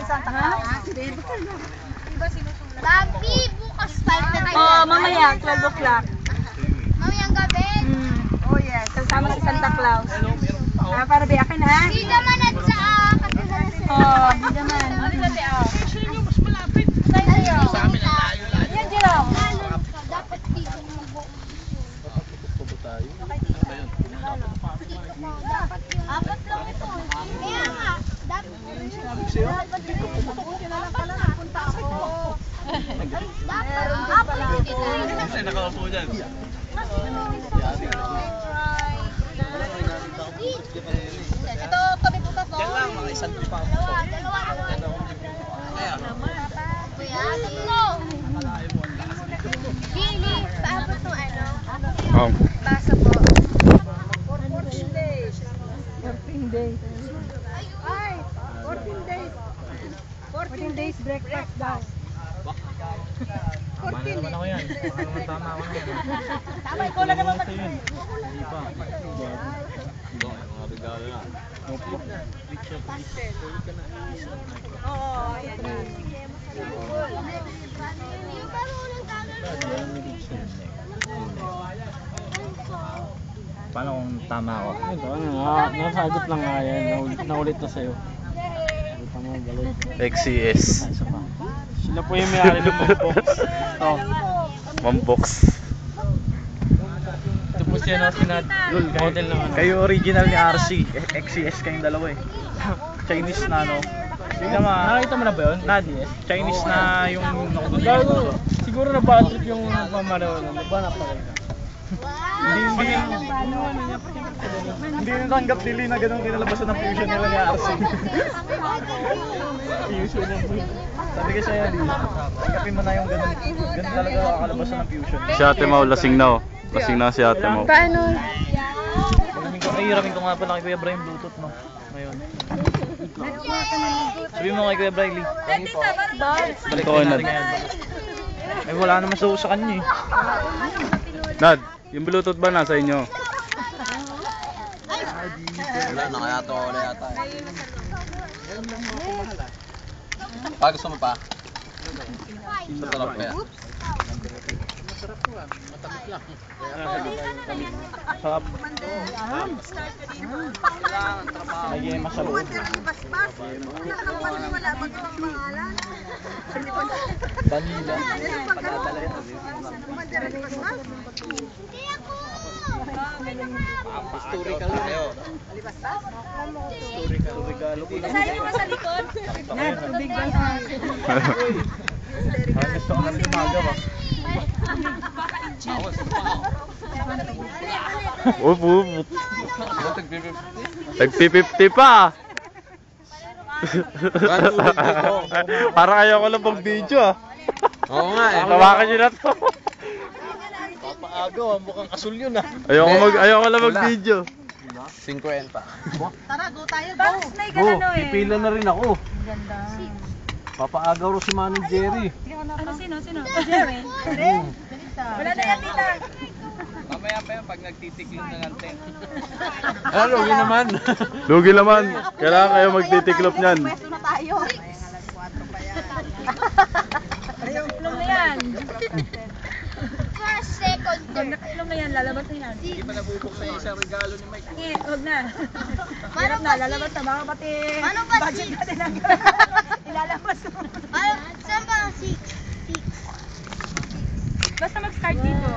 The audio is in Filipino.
kay Santa Claus. Bambi, bukas pa. Oh, mamaya, 12 o'clock. Mamayang gabi. Oh yes. Kasama si Santa Claus. Para biyakin ha? Hindi naman at sa kasi Oh, hindi naman. Ano ba siya? Sa amin ang layo. Yan, Jerome. Dapat dito mag-buo. Apat lang ito. Kaya nga, dapat dito apat na punta ako. Dapat apat dito. Kasi nakaupo dyan. Ito, kami bukas ko. Yan lang, mga isang pipa. Dalawa. Kaya, Kuya, tatlo. Gili, paabot ng ano? Basa po. 14 days. 14 days. Ay, 14 days. 14 days breakfast daw. tama na naman ako yan. Baka naman tama ako na yan. Tama, ikaw na naman Hindi pa. Ito, mga regalo na. Oo, ayan na. Yung baro ng Paano kung tama ako? Ito, nasagot lang nga yan. Naulit na sa'yo. XCS. Sila po yung may-ari ng Mambox. Oh. Mambox. Ito po siya na model naman. Kayo original ni RC. XCS kayong dalawa eh. Chinese na no. Tingnan mo. Nakita mo na ba yun? Chinese na yung nakagod. Siguro na bad trip yung mamaraw. Nagbanap pa kayo. Hindi natanggap nila na ganun kinalabasan ng fusion nila ni RC. Fusion ng sabi ko sa'yo, tanggapin mo na yung ganun. Ganun talaga kakalabasan ng fusion. Si Ate Mau, lasing na oh. Lasing na si Ate Mau. Paano? Hiramin ko nga pala kay Kuya Brian Bluetooth no. Ngayon. Sabihin mo kay Kuya Briley. Balik Ito, Nad. natin ngayon. Eh wala naman sa kanya eh. Nad, yung Bluetooth ba nasa inyo? Wala na kaya to, wala yata. Pa, gusto mo pa? Sarap kaya. Sarap. Lagi masarap. Vanilla. Historical na kayo. Historical regalo ko lang. Sabi mo sa likod? Nad, tubig ba sa gusto ko lang gumagawa. Up. Tag-50 pa. Parang ayaw ko lang mag-video ah. Oo nga eh. Tawakan nyo na to. Papaagaw, mukhang asul yun ah. Ayaw ko lang mag-video. 50. Tara, go tayo, go. Tapos may ganano eh. Pipila na rin ako. Ganda. Papaagaw ro si Manong Jerry. Ano, sino? Jerry? Wala na yan, tita. Mamaya pa yan pag nagtitiklop ng anten. Ano, lugi naman. Lugi naman. Kailangan kayo magtitiklop niyan. Pwesto na tayo. Nakaklong na yan. First, second, Pag third. nakaklong na yan, lalabas na yan. Hindi pa nabubuksan yung isang regalo ni Mike. Sige, huwag na. Hirap na, lalabas na. Baka pati Ano ba budget six? natin ang ilalabas ko. Saan ba ang 6? Basta mag-start dito.